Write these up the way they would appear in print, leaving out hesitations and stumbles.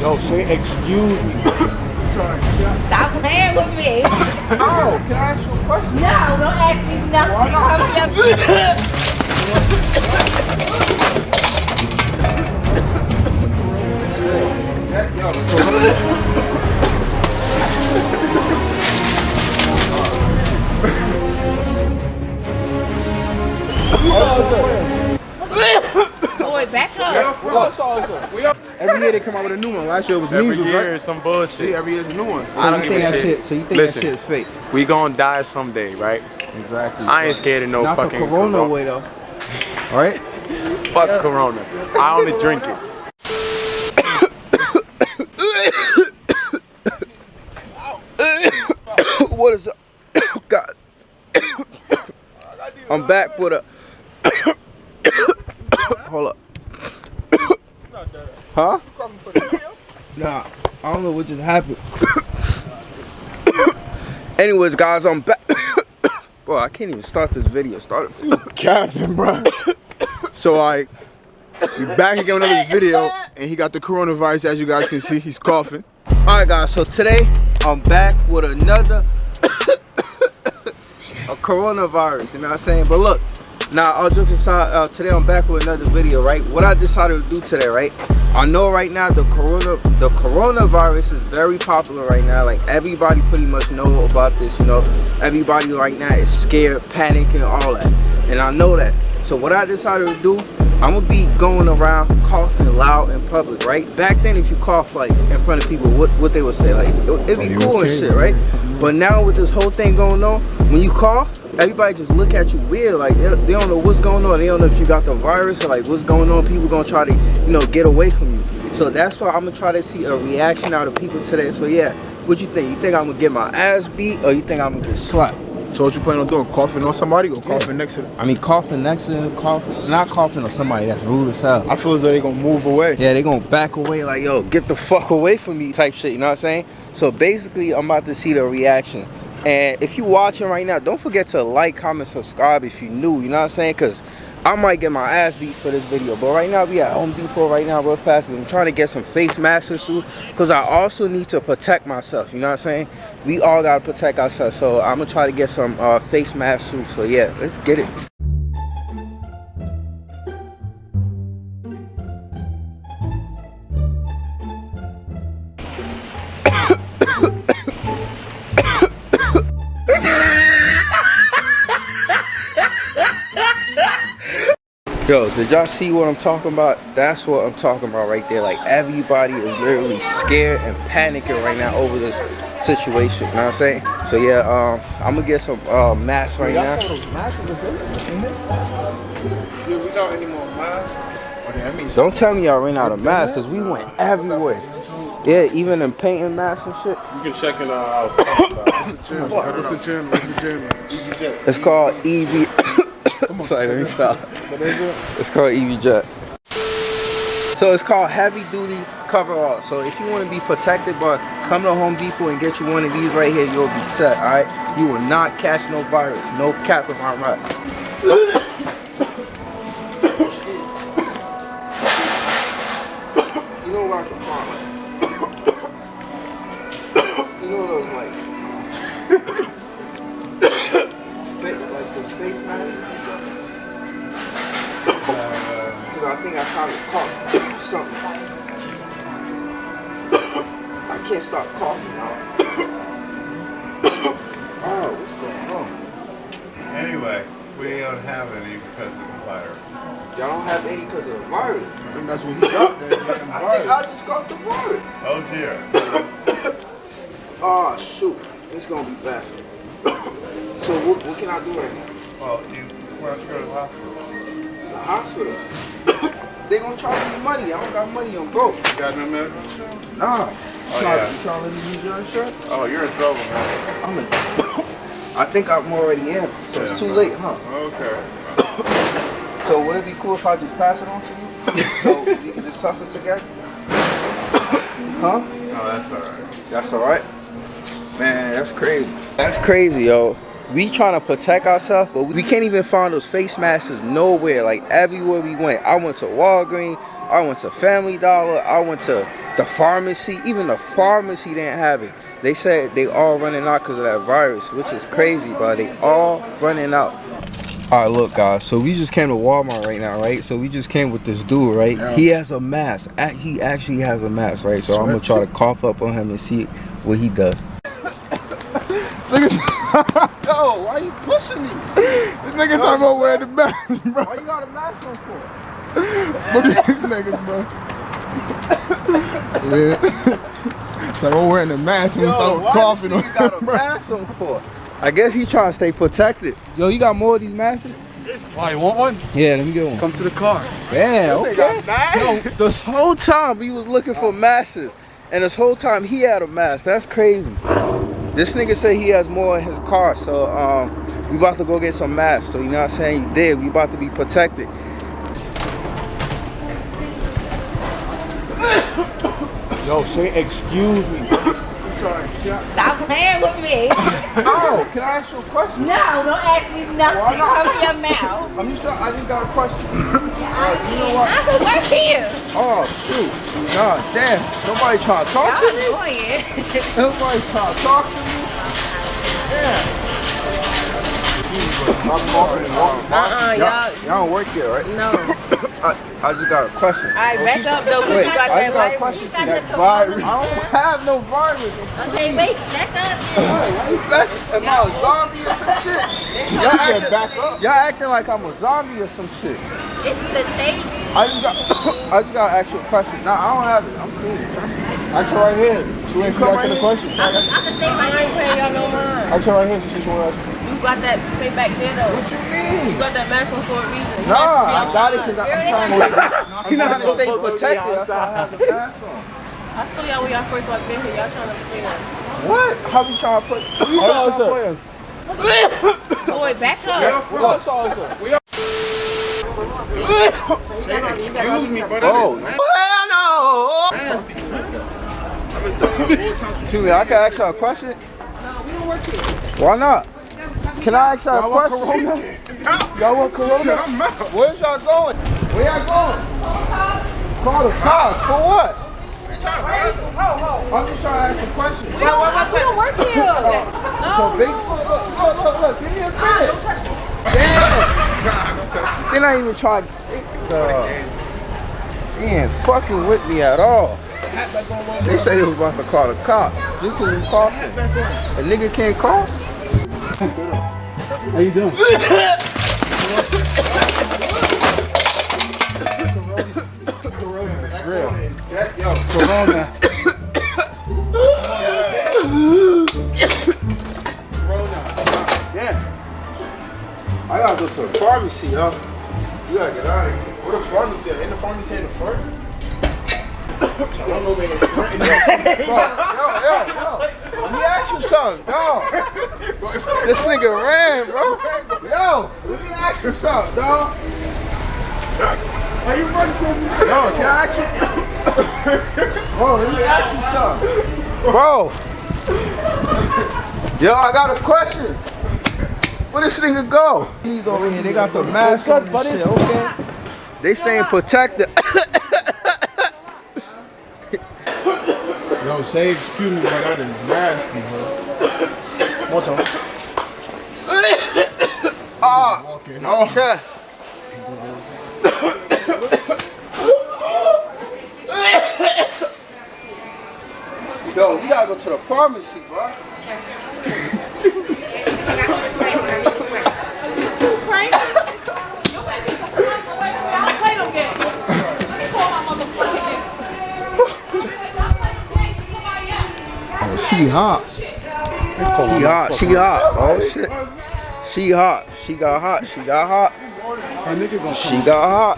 Yo, say excuse me. Stop playing with me. Oh, can I ask you a question? No, don't ask me nothing. Why not? Boy, back up. Every year they come out with a new one. Last year was Every measles, year right? is some bullshit. See, every year's a new one. I don't give a shit. So you think Listen, that shit is fake? We gonna die someday, right? Exactly. I ain't scared of no Not fucking the corona way though. All right? Fuck corona. I only drink it. What is up, guys? I'm back with a. Hold up. Huh? Nah, I don't know what just happened. Anyways, guys, I'm back. Bro, I can't even start this video. Start it. Capping, bro. So we back again with another video, and he got the coronavirus. As you guys can see, he's coughing. All right, guys. So today I'm back with another a coronavirus. You know what I'm saying? But look, now all jokes aside, today I'm back with another video. Right? What I decided to do today, right? I know right now the coronavirus is very popular right now. Like everybody pretty much know about this. You know, everybody right now is scared, panicking, all that, and I know that. So what I decided to do, I'm gonna be going around coughing loud in public, right? Back then, if you cough like in front of people, what they would say, like it'd be cool and shit, right? But now with this whole thing going on, when you cough, everybody just look at you weird, like they don't know what's going on. They don't know if you got the virus or like what's going on. People gonna try to, you know, get away from you. So that's why I'm gonna try to see a reaction out of people today. So yeah, what you think? You think I'm gonna get my ass beat or you think I'm gonna get slapped? So what you plan on doing? Coughing on somebody or coughing next to them? I mean, coughing next to them, not coughing on somebody that's rude as hell. I feel as though they gonna move away. Yeah, they gonna back away like, yo, get the fuck away from me type shit, you know what I'm saying? So basically, I'm about to see the reaction. And if you watching right now, don't forget to like, comment, subscribe if you new, you know what I'm saying? Because I might get my ass beat for this video. But right now, we at Home Depot right now real fast. I'm trying to get some face masks and shit. Because I also need to protect myself, you know what I'm saying? We all gotta protect ourselves. So I'm gonna try to get some face mask suits. So yeah, let's get it. Yo, did y'all see what I'm talking about? That's what I'm talking about right there. Like everybody is literally scared and panicking right now over this situation. You know what I'm saying? So yeah, I'm gonna get some masks right now. Yeah, we got any more masks? Don't tell me y'all ran out of masks, cause we went everywhere. Yeah, even in painting masks and shit. You can check in our house. What's the channel? It's called EV. Sorry, let me stop. It's called EV Jet. So it's called heavy duty coverall. So if you want to be protected, but come to Home Depot and get you one of these right here, you'll be set. All right, you will not catch no virus, no cap if I'm right. You know what I can find? You know those like those face masks. I think I probably coughed something. I can't stop coughing now. Oh, what's going on? Anyway, we don't have any because of the virus. Y'all don't have any because of the virus. I think that's what he got there. I think I just got the virus. Oh dear. Oh shoot, it's gonna be bad. So what can I do right now? Well, you want to go to the hospital? The hospital? They gonna charge me money. I don't got money. I'm broke. You got no medical insurance? Nah. Oh, yeah. You trying to let me use your insurance? Oh, you're in trouble, man. I'm in. I think I'm already in. So it's too late, huh? Okay. So would it be cool if I just pass it on to you? So we can just suffer together? Huh? No, that's all right. That's alright? Man, that's crazy. That's crazy, yo. we trying to protect ourselves, but we can't even find those face masks nowhere. Like everywhere we went, I went to Walgreens, I went to Family Dollar, I went to the pharmacy. Even the pharmacy didn't have it. They said they all running out because of that virus, which is crazy, bro. They all running out. All right, look, guys. So we just came to Walmart right now, right? So we just came with this dude, right? Yeah. He has a mask. He actually has a mask, right? So I'm gonna try to cough up on him and see what he does. Yo, why you pushing me? This nigga talking about wearing the mask, bro. Why you got a mask on for? Look at these niggas, bro. Yeah. Talking about wearing the mask and we start coughing on him. Got a mask on for? I guess he trying to stay protected. Yo, you got more of these masks? Why, you want one? Yeah, let me get one. Come to the car. Yeah, okay. Yo, this whole time we was looking for masks, and this whole time he had a mask. That's crazy. This nigga said he has more in his car, so we about to go get some masks. So you know what I'm saying? You did. We about to be protected. Yo, say excuse me. Stop playing with me. Oh, can I ask you a question? No, don't ask me nothing. Cover your mouth. I just got a question. You know what? I can work here. Oh shoot. God damn. Nobody trying to talk to me? Nobody trying to talk to me? Yeah. Y'all don't work here, right? No. I just got a question. All right, back up though, because Wait, you got I that just got a virus. question. You got That the virus. I don't have no virus. Okay, wait, back up. Why you back? Am I a zombie or some shit? Y'all acting like I'm a zombie or some shit. It's contagious. I just got to ask you a question. Nah, I don't have it. I'm cool. Ask her right here. She waiting for you to ask her the question. I can stay right here. Y'all no mind. Ask her right here. She wants to ask you. You got that say back there though. What you mean? You got that mask on for a reason. Nah, I got it because I'm trying to stay protected. That's why I have the mask on. I saw y'all when y'all first walked in here. Y'all trying to play us. What? How we trying to put? You saw us up. Boy, back up. What saw us up? Excuse me, but Oh, hell no! nasty, son. I've been telling you all times. Excuse me, I can ask her a question? No, we don't work here. Why not? Can I ask her a question? Y'all want Corona? Where's y'all going? Where y'all going? Call the cops. For what? I'm just trying to ask a question. We don't work here. So basically, look, give me a minute. Damn. They're not even trying. They ain't fucking with me at all. They say they was about to call the cops. Just because we coughing. A nigga can't cough? How you doing? Corona. Yeah. I gotta go to the pharmacy, yo. You gotta get out of here. Where the pharmacy at? Ain't the pharmacy in the front? I don't know if they in the front. Yo. Let me ask you something, dog. This nigga ran, bro. Yo, let me ask you something, dog. Are you running from me? Yo, can I ask you? Bro, let me ask you something. Bro. Yo, I got a question. Where this nigga go? He's over here. They got the mask on and shit, okay? They staying protected. Yo, say excuse me, but that is nasty, bro. More time. Okay. Yo, we gotta go to the pharmacy, bro. She hot. She hot. Oh shit. She hot. She got hot. She got hot. She got hot.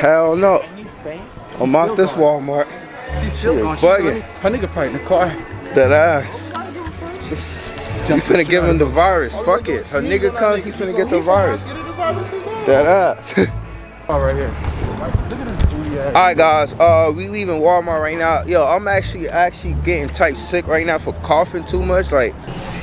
Hell no. I'm out this Walmart. She's still She gone. bugging. Her nigga probably in the car. That ass. You finna give him the virus. Fuck it. Her nigga come, he finna get the virus. That ass. Oh, right here. Look at this booty Alright guys, we leaving Walmart right now. Yo, I'm actually getting type sick right now for coughing too much. Like,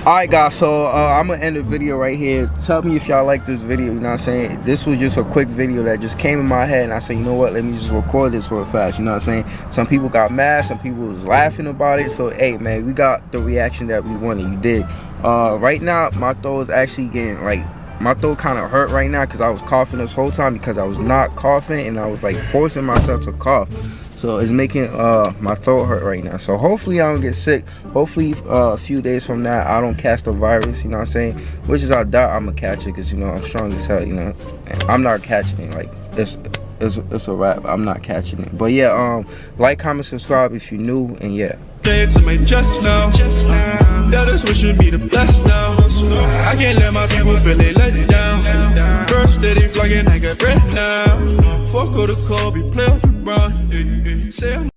alright guys, so I'm gonna end the video right here. Tell me if y'all like this video, you know what I'm saying? This was just a quick video that just came in my head and I said, you know what, let me just record this real fast, you know what I'm saying? Some people got mad, some people was laughing about it. So hey man, we got the reaction that we wanted, you did. Right now my throat is actually getting like, my throat kind of hurt right now because I was coughing this whole time because I was not coughing and I was like forcing myself to cough. So it's making my throat hurt right now. So hopefully I don't get sick. Hopefully a few days from now I don't catch the virus, you know what I'm saying? Which is I doubt I'm gonna catch it because, you know, I'm strong as hell, you know. I'm not catching it. Like it's a wrap. I'm not catching it. But yeah, like, comment, subscribe if you're new, and yeah. To my chest now. That is wishing me the best now. I can't let my people feel they let down. First steady vlogging, I got bread now. Fuck all the call, be play off the run. Say I'm